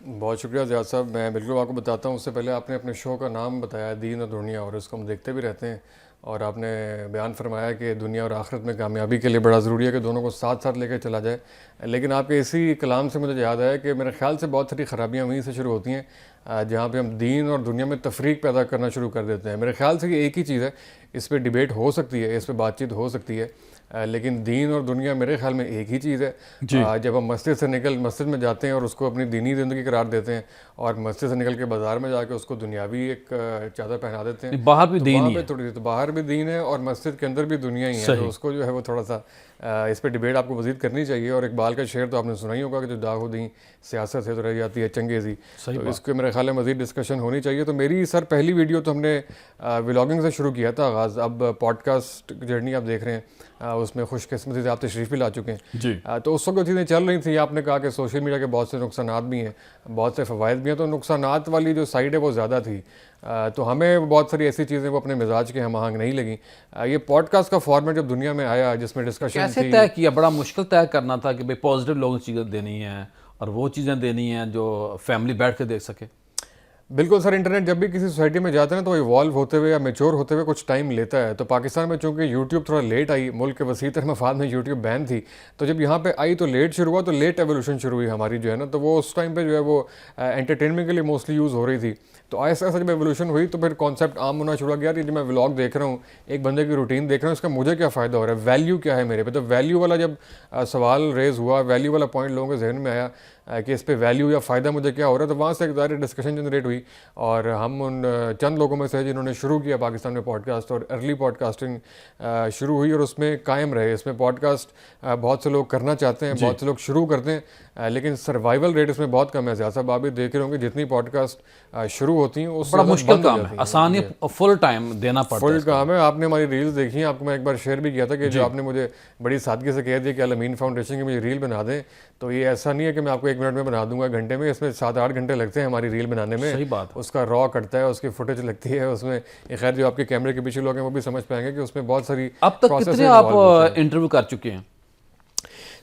بہت شکریہ زیاد صاحب. میں بالکل آپ کو بتاتا ہوں. اس سے پہلے آپ نے اپنے شو کا نام بتایا, دین اور دنیا, اور اس کو ہم دیکھتے بھی رہتے ہیں, اور آپ نے بیان فرمایا کہ دنیا اور آخرت میں کامیابی کے لیے بڑا ضروری ہے کہ دونوں کو ساتھ ساتھ لے کے چلا جائے. لیکن آپ کے اسی کلام سے مجھے یاد آیا کہ میرے خیال سے بہت ساری خرابیاں وہیں سے شروع ہوتی ہیں جہاں پہ ہم دین اور دنیا میں تفریق پیدا کرنا شروع کر دیتے ہیں. میرے خیال سے یہ ایک ہی چیز ہے, اس پہ ڈیبیٹ ہو سکتی ہے, اس پہ بات چیت ہو سکتی ہے, لیکن دین اور دنیا میرے خیال میں ایک ہی چیز ہے. جب ہم مسجد سے مسجد میں جاتے ہیں اور اس کو اپنی دینی زندگی قرار دیتے ہیں, اور مسجد سے نکل کے بازار میں جا کے اس کو دنیاوی ایک چادر پہنا دیتے ہیں, باہر بھی دین ہی ہے. تو باہر بھی دین ہے اور مسجد کے اندر بھی دنیا ہی ہے. تو اس کو جو ہے وہ تھوڑا سا اس پہ ڈیبیٹ آپ کو مزید کرنی چاہیے. اور اقبال کا شعر تو آپ نے سنا ہی ہوگا کہ جو داغ دیں سیاست سے تو رہ جاتی ہے چنگیزی. تو اس کے میرے خیال میں مزید ڈسکشن ہونی چاہیے. تو میری سر پہلی ویڈیو تو ہم نے ولاگنگ سے شروع کیا تھا آغاز. اب پوڈ کاسٹ جرنی آپ دیکھ رہے ہیں, اس میں خوش قسمتی سے آپ تشریف بھی لا چکے ہیں. تو اس وقت چیزیں چل رہی تھیں. آپ نے کہا کہ سوشل میڈیا کے بہت سے نقصانات بھی ہیں, بہت سے فوائد بھی ہیں. تو نقصانات والی جو سائڈ ہے وہ زیادہ تھی. تو ہمیں بہت ساری ایسی چیزیں وہ اپنے مزاج کے ہم آہنگ نہیں لگیں. یہ پوڈ کاسٹ کا فارمیٹ جب دنیا میں آیا, جس میں ڈسکشن کیسے طے کیا؟ بڑا مشکل طے کرنا تھا کہ بھئی پازیٹیو لوگوں چیزیں دینی ہیں اور وہ چیزیں دینی ہیں جو فیملی بیٹھ کے دیکھ سکے. بالکل سر, انٹرنیٹ جب بھی کسی سوسائٹی میں جاتا ہے نا تو ایوالو ہوتے ہوئے یا میچور ہوتے ہوئے کچھ ٹائم لیتا ہے. تو پاکستان میں چونکہ یوٹیوب تھوڑا لیٹ آئی, ملک کے وسیع تر مفاد میں یوٹیوب بین تھی, تو جب یہاں پہ آئی تو لیٹ شروع ہوا, تو لیٹ ایولیوشن شروع ہوئی ہماری جو ہے نا. تو وہ اس ٹائم پہ جو ہے وہ انٹرٹینمنٹ کے لیے موسٹلی یوز ہو رہی تھی. تو ایسا ایسا جب ایولیوشن ہوئی تو پھر کانسیپٹ عام ہونا شروع ہو گیا. جب میں ولاگ دیکھ رہا ہوں, ایک بندے کی روٹین دیکھ رہا ہوں, اس کا مجھے کیا فائدہ ہو رہا ہے, ویلیو کیا ہے میرے پہ. تو ویلیو والا جب سوال ریز ہوا, ویلیو والا پوائنٹ لوگوں کے ذہن میں آیا کہ اس پہ ویلیو یا فائدہ مجھے کیا ہو رہا ہے, تو وہاں سے ایک ظاہر ڈسکشن جنریٹ ہوئی. اور ہم ان چند لوگوں میں سے جنہوں نے شروع کیا پاکستان میں پوڈ کاسٹ, اور ارلی پوڈ کاسٹنگ شروع ہوئی اور اس میں قائم رہے. اس میں پوڈ کاسٹ بہت سے لوگ کرنا چاہتے ہیں, بہت سے لوگ شروع کرتے ہیں, لیکن سروائیول ریٹ اس میں بہت کم ہے. زیادہ صاحب آپ بھی دیکھ رہے ہوں گے جتنی پوڈ کاسٹ شروع ہوتی ہیں اس بڑا مشکل کام ہے, آسان ہے, فل ٹائم دینا پڑتا ہے. فل کام ہے. آپ نے ہماری ریلز دیکھی ہیں, آپ کو میں ایک بار شیئر بھی کیا تھا کہ جو آپ نے مجھے بڑی سادگی سے کہہ دیا کہ الامین فاؤنڈیشن کی مجھے ریل بنا دیں, تو یہ ایسا نہیں ہے کہ میں آپ کو 1 منٹ میں بنا دوں گا, گھنٹے میں. اس میں 7-8 گھنٹے لگتے ہیں ہماری ریل بنانے میں. صحیح بات. اس کا را کٹتا ہے, اس کی فوٹیج لگتی ہے اس میں. خیر جو آپ کے کیمرے کے پیچھے لوگ ہیں وہ بھی سمجھ پائیں گے کہ اس میں بہت ساری. اب تک کتنے آپ انٹرویو کر چکے ہیں؟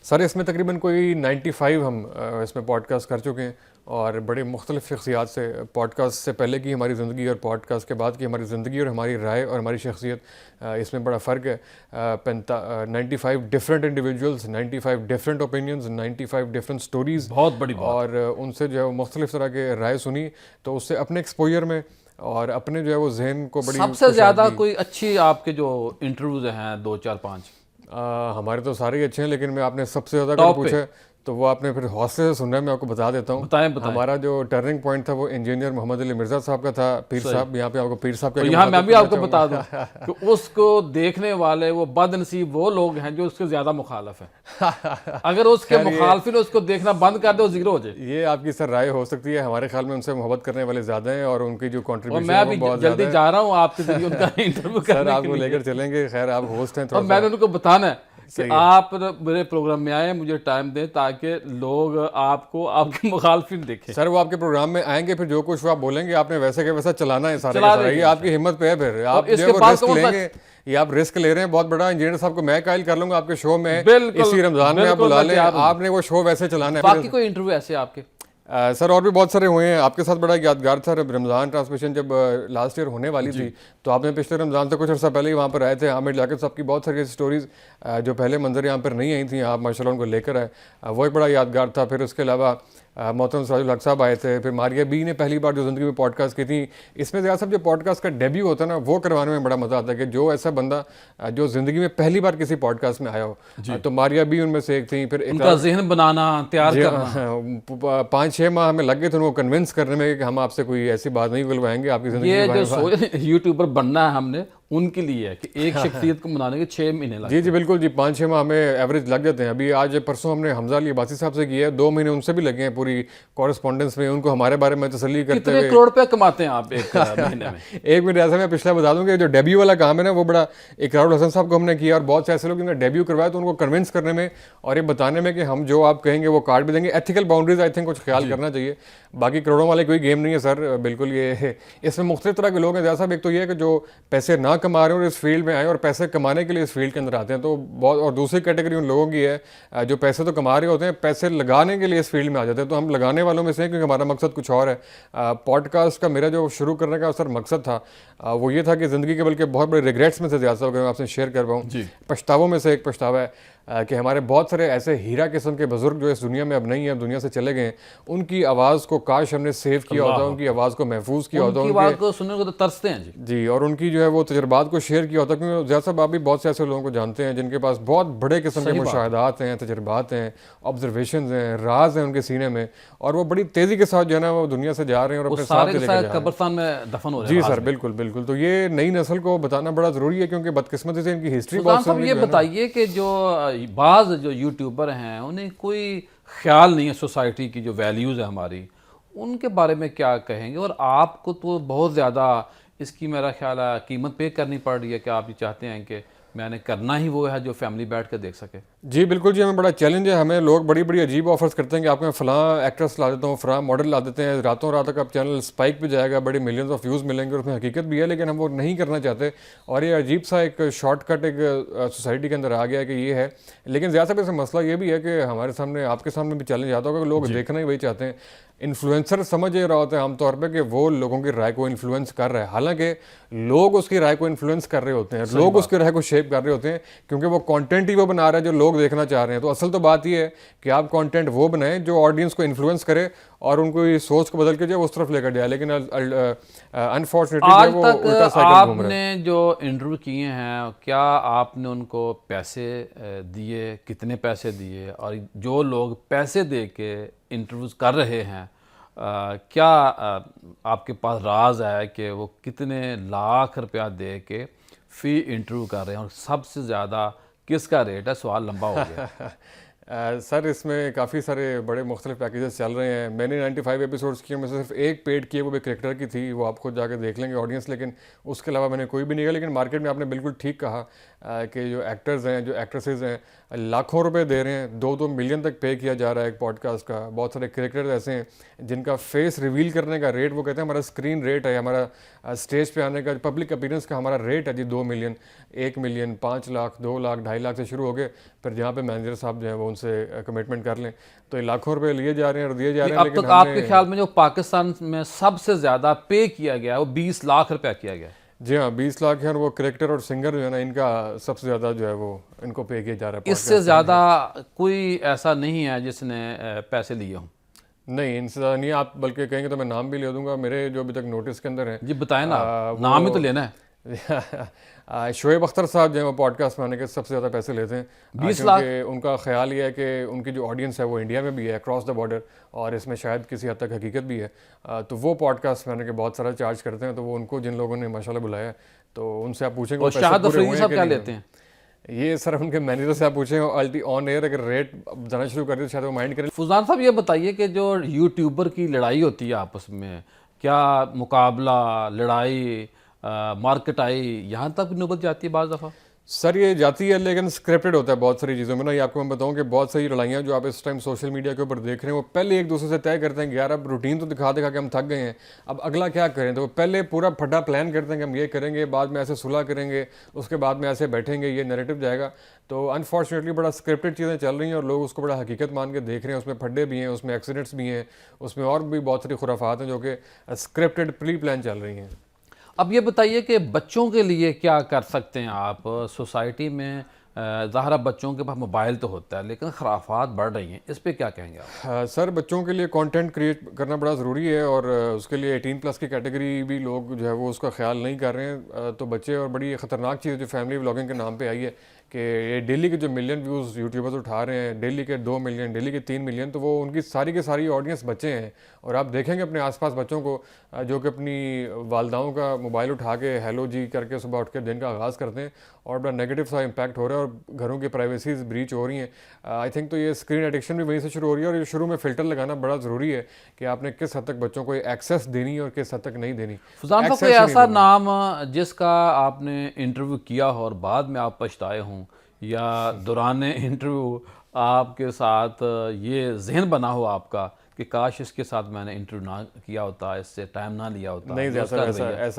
سر اس میں تقریباً کوئی 95 ہم اس میں پوڈ کاسٹ کر چکے ہیں, اور بڑے مختلف شخصیات سے. پوڈ کاسٹ سے پہلے کی ہماری زندگی اور پوڈ کاسٹ کے بعد کی ہماری زندگی اور ہماری رائے اور ہماری شخصیت, اس میں بڑا فرق ہے. 95 different individuals, 95 different opinions, 95 different stories, بہت بڑی بات. اور ان سے جو ہے مختلف طرح کے رائے سنی, تو اس سے اپنے ایکسپوجر میں اور اپنے جو ہے وہ ذہن کو بڑی. سب سے زیادہ کوئی اچھی آپ کے جو انٹرویوز ہیں 2-4-5؟ ہمارے تو سارے ہی اچھے ہیں, لیکن میں آپ نے سب سے زیادہ پوچھا تو وہ آپ نے پھر حوصلے سے سننا ہے. میں آپ کو بتا دیتا ہوں. بتائیں. ہمارا جو ٹرننگ پوائنٹ تھا وہ انجینئر محمد علی مرزا صاحب کا تھا. پیر صاحب, یہاں پہ آپ کو پیر صاحب کا, یہاں میں بھی آپ کو بتا دوں کہ اس کو دیکھنے والے وہ بد نصیب وہ لوگ ہیں جو اس کے زیادہ مخالف ہیں. اگر اس کے مخالفین اس کو دیکھنا بند کر دے وہ زیرو ہو جائے. یہ آپ کی سر رائے ہو سکتی ہے. ہمارے خیال میں ان سے محبت کرنے والے زیادہ ہیں, اور ان کی جو کنٹریبیوشن ہے. میں بھی جلدی جا رہا ہوں آپ کے ذریعے ان کا انٹرویو کرنے سر, آپ کو لے کر چلیں گے. خیر آپ ہوسٹ ہیں, اور میں نے ان کو بتانا ہے کہ آپ میرے پروگرام میں آئیں, مجھے ٹائم دیں تاکہ لوگ آپ کو آپ کے مخالفین دیکھیں. سر وہ آپ کے پروگرام میں آئیں گے, پھر جو کچھ آپ بولیں گے آپ نے ویسے کہ ویسا چلانا ہے. سارے یہ آپ کی ہمت پہ ہے. پھر آپ جو رسک لیں گے, یہ آپ رسک لے رہے ہیں بہت بڑا. انجینئر صاحب کو میں قائل کر لوں گا آپ کے شو میں, اسی رمضان میں آپ بلا لیں, آپ نے وہ شو ویسے چلانا ہے. باقی کوئی انٹرویو ایسے آپ کے سر اور بھی بہت سارے ہوئے ہیں. آپ کے ساتھ بڑا یادگار تھا رمضان ٹرانسمیشن جب لاسٹ ایئر ہونے والی تھی, تو آپ نے پچھلے رمضان سے کچھ عرصہ پہلے ہی وہاں پر آئے تھے. عامر لیاقت صاحب کی بہت ساری ایسی اسٹوریز جو پہلے منظر یہاں پر نہیں آئی تھیں, آپ ماشاء اللہ ان کو لے کر آئے, وہ ایک بڑا یادگار تھا. پھر اس کے علاوہ محترم سراج الحق صاحب آئے تھے. پھر ماریہ بی نے پہلی بار جو زندگی میں پوڈ کاسٹ کی تھی. اس میں زیادہ صاحب جو پوڈ کاسٹ کا ڈیبیو ہوتا ہے نا, وہ کروانے میں بڑا مزہ آتا ہے کہ جو ایسا بندہ جو زندگی میں پہلی بار کسی پوڈ کاسٹ میں آیا ہو. تو ماریہ بی ان میں سے ایک تھیں. پھر ان کا ذہن بنانا, تیار کرنا, 5-6 ماہ ہمیں لگ گئے تھے ان کو کنونس کرنے میں کہ ہم آپ سے کوئی ایسی بات نہیں بلوائیں گے آپ کی زندگی یہ جو یوٹیوبر بننا ہے ہم نے ان کے لیے ہے کہ ایک شخصیت کو بنانے کے 6 مہینے لگتے ہیں. جی بالکل جی, 5-6 ماہ ہمیں ایوریج لگ جاتے ہیں. ابھی آج پرسوں ہم نے حمزہ علی عباسی صاحب سے کیا ہے, 2 مہینے ان سے بھی لگے ہیں پوری کورسپونڈنس میں, ان کو ہمارے بارے میں تسلی کرتے ہوئے. کتنے کروڑ روپے کماتے ہیں آپ ایک مہینے میں؟ ایک منٹ ایسا میں پچھلا بتا دوں کہ جو ڈیبیو والا کام ہے نا, وہ بڑا اقرار الحسن صاحب کو ہم نے کیا, اور بہت سے ایسے لوگ جنہوں نے ڈیبیو کروایا تو ان کو کنونس کرنے میں اور یہ بتانے میں کہ ہم جو آپ کہیں گے وہ کارڈ بھی دیں گے. ایتھیکل باؤنڈریز آئی تھنک کچھ خیال کرنا چاہیے. باقی کروڑوں والے کوئی گیم نہیں ہے سر, بالکل. یہ اس میں مختلف طرح کے لوگ ہیں زیادہ صاحب. ایک تو یہ ہے کہ جو پیسے نہ کما رہے ہیں اور اس فیلڈ میں آئے اور پیسے کمانے کے لیے اس فیلڈ کے اندر آتے ہیں, تو بہت. اور دوسری کیٹیگری ان لوگوں کی ہے جو پیسے تو کما رہے ہوتے ہیں, پیسے لگانے کے لیے اس فیلڈ میں آ جاتے ہیں. تو ہم لگانے والوں میں سے ہیں, کیونکہ ہمارا مقصد کچھ اور ہے. پوڈ کاسٹ کا میرا جو شروع کرنے کا سر مقصد تھا وہ یہ تھا کہ زندگی کے بلکہ بہت بڑے ریگریٹس میں سے زیادہ اگر میں آپ سے شیئر کر پاؤں, پچھتاووں میں سے ایک پچھتاوا ہے کہ ہمارے بہت سارے ایسے ہیرا قسم کے بزرگ جو اس دنیا میں اب نہیں ہیں, دنیا سے چلے گئے ہیں, ان کی آواز کو کاش ہم نے سیو کیا ہوتا, ان کی آواز کو محفوظ کیا ہوتا, ان کی آواز کو سننے کو تو ترستے ہیں جی, اور ان کی جو ہے وہ تجربات کو شیئر کیا ہوتا. کیونکہ زیادہ صاحب آپ بھی بہت سے ایسے لوگوں کو جانتے ہیں جن کے پاس بہت بڑے قسم کے مشاہدات ہیں, تجربات ہیں, آبزرویشنز ہیں, راز ہیں ان کے سینے میں, اور وہ بڑی تیزی کے ساتھ جو ہے نا وہ دنیا سے جا رہے ہیں اور اپنے ساتھ لے کے جا رہے ہیں. قبرستان میں دفن ہو رہے ہیں. جی سر بالکل بالکل. تو یہ نئی نسل کو بتانا بڑا ضروری ہے, کیونکہ بدقسمتی سے ان کی ہسٹری بہت صاحب. یہ بتائیے کہ جو بعض جو یوٹیوبر ہیں انہیں کوئی خیال نہیں ہے سوسائٹی کی جو ویلیوز ہیں ہماری, ان کے بارے میں کیا کہیں گے؟ اور آپ کو تو بہت زیادہ اس کی میرا خیال ہے قیمت پے کرنی پڑ رہی ہے کہ آپ یہ چاہتے ہیں کہ میں نے کرنا ہی وہ ہے جو فیملی بیٹھ کر دیکھ سکے. جی بالکل جی, ہمیں بڑا چیلنج ہے. ہمیں لوگ بڑی بڑی عجیب آفرز کرتے ہیں کہ آپ کو میں فلاں ایکٹرس لا دیتا ہوں, فلاں ماڈل لا دیتے ہیں, راتوں رات تک آپ چینل اسپائک پہ جائے گا, بڑے ملینز آف ویوز ملیں گے, اور اس میں حقیقت بھی ہے, لیکن ہم وہ نہیں کرنا چاہتے. اور یہ عجیب سا ایک شارٹ کٹ ایک سوسائٹی کے اندر آ گیا ہے کہ یہ ہے. لیکن زیادہ تر مسئلہ یہ بھی ہے کہ ہمارے سامنے, آپ کے سامنے بھی چیلنج آتا ہوگا کہ لوگ دیکھنا ہی وہی چاہتے ہیں. انفلوئنسر سمجھ یہ رہا ہوتا ہے عام طور پہ کہ وہ لوگوں کی رائے کو انفلوئنس کر رہا ہے, حالانکہ لوگ اس کی رائے کو انفلوئنس کر رہے ہوتے ہیں, لوگ اس کی رائے کو شیپ کر رہے ہوتے ہیں, کیونکہ وہ کانٹینٹ ہی وہ بنا رہا ہے جو لوگ دیکھنا چاہ رہے ہیں. تو اصل تو بات یہ ہے کہ آپ کانٹینٹ وہ بنائیں جو آڈینس کو انفلوئنس کرے اور ان کو یہ سوچ کو بدل کے جائے اس طرف لے کر جائے. لیکن انفارچونیٹلی وہ الٹا سائیکل گھوم رہا ہے. آپ نے جو انٹرویو کیے ہیں, کیا آپ نے ان کو پیسے دیے, کتنے پیسے دیے, اور جو لوگ پیسے دے کے انٹرویوز کر رہے ہیں کیا آپ کے پاس راز ہے کہ وہ کتنے لاکھ روپیہ دے کے فی انٹرویو کر رہے ہیں, اور سب سے زیادہ کس کا ریٹ ہے؟ سوال لمبا ہو گیا. سر اس میں کافی سارے بڑے مختلف پیکیجز چل رہے ہیں. میں نے 95 ایپیسوڈس کیے, میں سے صرف ایک پیڈ کی ہے, وہ بھی کریکٹر کی تھی, وہ آپ خود جا کے دیکھ لیں گے آڈینس, لیکن اس کے علاوہ میں نے کوئی بھی نہیں کیا. لیکن مارکیٹ میں آپ نے بالکل ٹھیک کہا کہ جو ایکٹرز ہیں, جو ایکٹریسز ہیں, لاکھوں روپے دے رہے ہیں, 2-2 ملین تک پے کیا جا رہا ہے ایک پوڈ کاسٹ کا. بہت سارے کریکٹرز ایسے ہیں جن کا فیس ریویل کرنے کا ریٹ وہ کہتے ہیں ہمارا اسکرین ریٹ ہے, ہمارا اسٹیج پہ آنے کا پبلک اپیرنس کا ہمارا ریٹ ہے جی 2 ملین, 1 ملین, 5 لاکھ, 2 لاکھ, 2.5 لاکھ سے شروع ہو گئے. پھر جہاں پہ مینیجر صاحب جو ہیں وہ ان سے کمٹمنٹ کر لیں تو یہ لاکھوں روپے لیے جا رہے ہیں اور دیے جا رہے ہیں. اب تک آپ کے خیال میں جو پاکستان میں سب سے زیادہ پے کیا گیا ہے وہ 20 لاکھ روپیہ کیا گیا ہے؟ جی ہاں 20 لاکھ ہے, اور وہ کریکٹر اور سنگر جو ہے نا ان کا سب سے زیادہ جو ہے وہ ان کو پے کیا جا رہا ہے. اس سے زیادہ کوئی ایسا نہیں ہے جس نے پیسے لیے ہوں؟ نہیں, ان سے زیادہ نہیں. آپ بلکہ کہیں گے تو میں نام بھی لے دوں گا میرے جو ابھی تک نوٹس کے اندر ہیں. جی بتائیں نا, نام ہی تو لینا ہے. شعیب اختر صاحب جو ہیں وہ پوڈ کاسٹ میں آنے کے سب سے زیادہ پیسے لیتے ہیں, 20 لاکھ. ان کا خیال یہ ہے کہ ان کی جو آڈینس ہے وہ انڈیا میں بھی ہے, اکراس دا بارڈر, اور اس میں شاید کسی حد تک حقیقت بھی ہے. تو وہ پوڈ کاسٹ میں آنے کے بہت سارا چارج کرتے ہیں. تو وہ ان کو جن لوگوں نے ماشاء اللہ بلایا تو ان سے آپ پوچھیں گے شاہد افریدی صاحب کیا لیتے ہیں؟ یہ سر ان کے مینیجر سے آپ پوچھیں, الٹی آن ایئر اگر ریٹ جانا شروع کر دیں شاید وہ مائنڈ کریں. فضان صاحب یہ بتائیے کہ جو یوٹیوبر کی لڑائی ہوتی ہے آپس میں, کیا مقابلہ, لڑائی, مارکیٹ آئی, یہاں تک نوبت جاتی ہے بعض دفعہ؟ سر یہ جاتی ہے لیکن اسکرپٹڈ ہوتا ہے بہت ساری چیزوں میں نا. یہ آپ کو میں بتاؤں کہ بہت ساری لڑائیاں جو آپ اس ٹائم سوشل میڈیا کے اوپر دیکھ رہے ہیں وہ پہلے ایک دوسرے سے طے کرتے ہیں کہ یار اب روٹین تو دکھا کے ہم تھک گئے ہیں, اب اگلا کیا کریں. تو وہ پہلے پورا پھڈا پلان کرتے ہیں کہ ہم یہ کریں گے, بعد میں ایسے صلح کریں گے, اس کے بعد میں ایسے بیٹھیں گے, یہ نیریٹو جائے گا. تو انفارچونیٹلی بڑا اسکرپٹڈ چیزیں چل رہی ہیں اور لوگ اس کو بڑا حقیقت مان کے دیکھ رہے ہیں. اس میں پھڈے بھی ہیں, اس میں ایکسیڈنٹس بھی ہیں, اس میں اور بھی بہت ساری خرافات ہیں جو کہ اسکرپٹڈ پری پلان چل رہی ہیں. اب یہ بتائیے کہ بچوں کے لیے کیا کر سکتے ہیں آپ سوسائٹی میں؟ ظاہرہ بچوں کے پاس موبائل تو ہوتا ہے لیکن خرافات بڑھ رہی ہیں, اس پہ کیا کہیں گے آپ؟ سر بچوں کے لیے کانٹینٹ کریٹ کرنا بڑا ضروری ہے اور اس کے لیے 18+ کی کیٹیگری بھی لوگ جو ہے وہ اس کا خیال نہیں کر رہے ہیں. تو بچے, اور بڑی خطرناک چیز جو فیملی ولاگنگ کے نام پہ آئی ہے کہ یہ ڈیلی کے جو ملین ویوز یوٹیوبرز اٹھا رہے ہیں, ڈیلی کے 2 ملین, ڈیلی کے 3 ملین, تو وہ ان کی ساری کے ساری آڈینس بچے ہیں. اور آپ دیکھیں گے اپنے آس پاس بچوں کو جو کہ اپنی والداؤں کا موبائل اٹھا کے ہیلو جی کر کے صبح اٹھ کے دن کا آغاز کرتے ہیں اور بڑا نیگیٹو سا امپیکٹ ہو رہا ہے اور گھروں کی پرائیویسیز بریچ ہو رہی ہیں. آئی تھنک تو یہ اسکرین ایڈکشن بھی وہیں سے شروع ہو رہی ہے اور یہ شروع میں فلٹر لگانا بڑا ضروری ہے کہ آپ نے کس حد تک بچوں کو ایکسیس دینی اور کس حد تک نہیں دینی. فضان صاحب, کوئی ایسا نام جس کا آپ نے انٹرویو کیا ہو اور بعد میں آپ پچھتائے ہوں, یا دوران انٹرویو آپ کے ساتھ یہ ذہن بنا ہو آپ کا کہ کاش اس کے ساتھ میں نے انٹرویو نہ کیا ہوتا, اس سے ٹائم نہ لیا ہوتا؟ نہیں,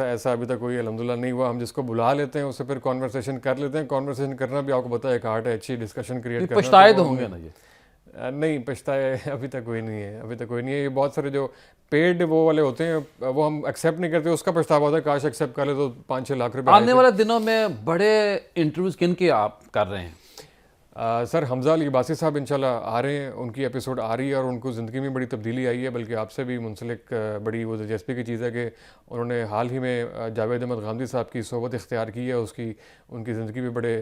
ایسا ابھی تک کوئی الحمدللہ نہیں ہوا. ہم جس کو بلا لیتے ہیں اس سے پھر کانورسیشن کر لیتے ہیں. کانورسیشن کرنا بھی آپ کو پتہ ہے ایک آرٹ ہے, اچھی ڈسکشن کریٹ کرنا. پچھتائے تو ہوں گے نا یہ؟ نہیں, پچھتائے ابھی تک کوئی نہیں ہے, ابھی تک کوئی نہیں ہے. یہ بہت سارے جو پیڈ وہ والے ہوتے ہیں وہ ہم ایکسیپٹ نہیں کرتے, اس کا پچھتاوا ہوتا ہے کاش ایکسیپٹ کر لے تو 5-6 لاکھ روپے. آنے والے دنوں میں بڑے انٹرویوز کن کے آپ کر رہے ہیں؟ سر حمزہ علی عباسی صاحب انشاءاللہ آ رہے ہیں, ان کی ایپیسوڈ آ رہی ہے اور ان کو زندگی میں بڑی تبدیلی آئی ہے. بلکہ آپ سے بھی منسلک بڑی وہ دلچسپی کی چیز ہے کہ انہوں نے حال ہی میں جاوید احمد غامدی صاحب کی صحبت اختیار کی ہے. ان کی زندگی میں بڑے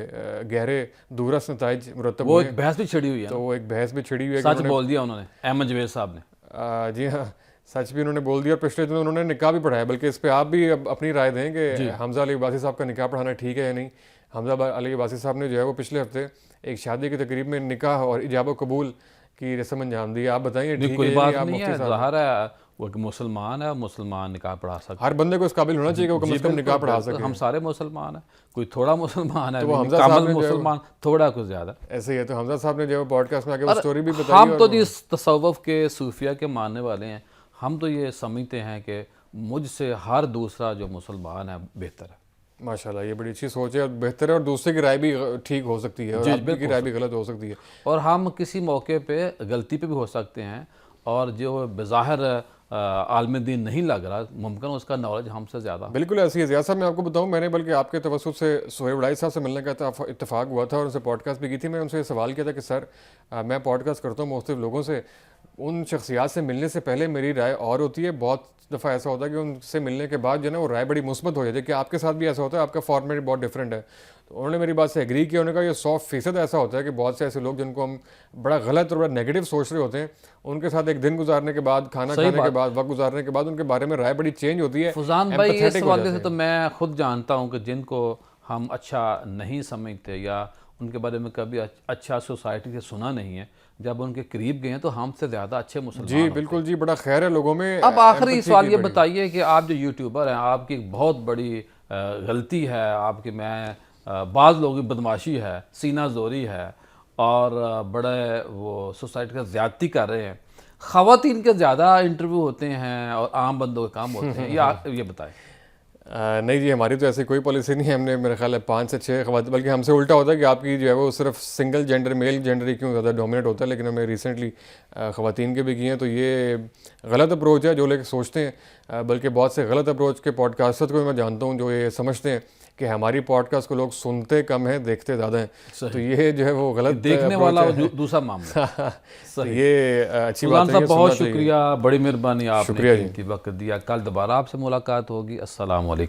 گہرے دورس نتائج مرتب وہ ہوئے. ایک بحث بھی چھڑی ہوئی ہے, تو وہ ایک بحث بھی چھڑی ہوئی ہے, سچ بول دیا انہوں نے, احمد جوید صاحب نے. جی ہاں, سچ بھی انہوں نے بول دیا. اور پچھلے دنوں انہوں نے نکاح بھی پڑھایا. بلکہ اس پہ آپ بھی اپنی رائے دیں کہ حمزہ علی عباسی صاحب کا نکاح پڑھانا ٹھیک ہے یا نہیں. حمزہ علی عباسی صاحب نے جو ہے وہ پچھلے ہفتے ایک شادی کی تقریب میں نکاح اور ایجاب و قبول کی رسم انجام دی. آپ بتائیں ٹھیک کوئی ہے بات یا نہیں مفتی ہے, صاحب؟ ظاہر ہے وہ ایک مسلمان ہے, مسلمان نکاح پڑھا سکتا ہے. ہر بندے کو اس قابل ہونا چاہیے کہ وہ کم از کم نکاح پڑھا سکے. ہم سارے مسلمان ہیں, کوئی تھوڑا مسلمان ہے, تو وہ حمزہ صاحب کامل نے جو مسلمان, تھوڑا کچھ زیادہ. ایسے ہی ہے. تو حمزہ صاحب نے جو پوڈ کاسٹ میں آ کے وہ اسٹوری بھی بتائی. ہم تو جی تصوف کے صوفیہ کے ماننے والے ہیں. ہم تو یہ سمجھتے ہیں کہ مجھ سے ہر دوسرا جو مسلمان ہے بہتر ہے. ماشاءاللہ, یہ بڑی اچھی سوچ ہے اور بہتر ہے. اور دوسرے کی رائے بھی ٹھیک ہو سکتی ہے اور آپ کی رائے بھی غلط ہو سکتی ہے. اور ہم کسی موقع پہ غلطی پہ بھی ہو سکتے ہیں, اور جو بظاہر عالم دین نہیں لگ رہا, ممکن اس کا نالج ہم سے زیادہ. بالکل ایسی ہے. زیادہ صاحب میں آپ کو بتاؤں, میں نے بلکہ آپ کے توسط سے سہیب وڑائی صاحب سے ملنے کا اتفاق ہوا تھا اور ان سے پوڈ کاسٹ بھی کی تھی. میں ان سے یہ سوال کیا تھا کہ سر میں پوڈ کاسٹ کرتا ہوں مختلف لوگوں سے, ان شخصیات سے ملنے سے پہلے میری رائے اور ہوتی ہے. بہت دفعہ ایسا ہوتا ہے کہ ان سے ملنے کے بعد جو ہے نا وہ رائے بڑی مثبت ہو جاتی ہے. کہ آپ کے ساتھ بھی ایسا ہوتا ہے؟ آپ کا فارمیٹ بہت ڈفرینٹ ہے. تو انہوں نے میری بات سے ایگری کیا. انہوں نے کہا یہ 100% ایسا ہوتا ہے کہ بہت سے ایسے لوگ جن کو ہم بڑا غلط اور بڑا نیگیٹو سوچ رہے ہوتے ہیں, ان کے ساتھ ایک دن گزارنے کے بعد, کھانا کھانے کے بعد, وقت گزارنے کے بعد ان کے بارے میں رائے بڑی چینج ہوتی ہے. فضان بھائی, اس حوالے سے تو میں خود جانتا ہوں کہ جن کو ہم اچھا نہیں سمجھتے یا ان کے بارے میں کبھی اچھا سوسائٹی سے سنا نہیں ہے, جب ان کے قریب گئے ہیں تو ہم سے زیادہ اچھے مسلمان. جی بالکل جی, بڑا خیر ہے لوگوں میں. اب آخری سوال یہ بتائیے کہ آپ جو یوٹیوبر ہیں, آپ کی بہت بڑی غلطی ہے آپ کی, میں بعض لوگوں کی بدماشی ہے, سینہ زوری ہے, اور بڑے وہ سوسائٹی کا زیادتی کر رہے ہیں. خواتین کے زیادہ انٹرویو ہوتے ہیں اور عام بندوں کے کام ہوتے ہیں, یہ بتائیں. نہیں جی, ہماری تو ایسی کوئی پالیسی نہیں ہے. ہم نے میرے خیال ہے 5 سے 6 خواتین, بلکہ ہم سے الٹا ہوتا ہے کہ آپ کی جو ہے وہ صرف سنگل جینڈر میل جینڈر ہی کیوں زیادہ ڈومینیٹ ہوتا ہے. لیکن ہمیں ریسنٹلی خواتین کے بھی کی ہیں. تو یہ غلط اپروچ ہے جو لوگ سوچتے ہیں, بلکہ بہت سے غلط اپروچ کے پوڈ کاسٹر کو بھی میں جانتا ہوں جو یہ سمجھتے ہیں کہ ہماری پوڈ کاسٹ کو لوگ سنتے کم ہیں, دیکھتے زیادہ ہیں. تو یہ جو ہے وہ غلط دیکھنے والا دوسرا معاملہ. یہ اچھی بات ہے. بہت شکریہ, بڑی مہربانی, آپ نے قیمتی وقت دیا. کل دوبارہ آپ سے ملاقات ہوگی. السلام علیکم.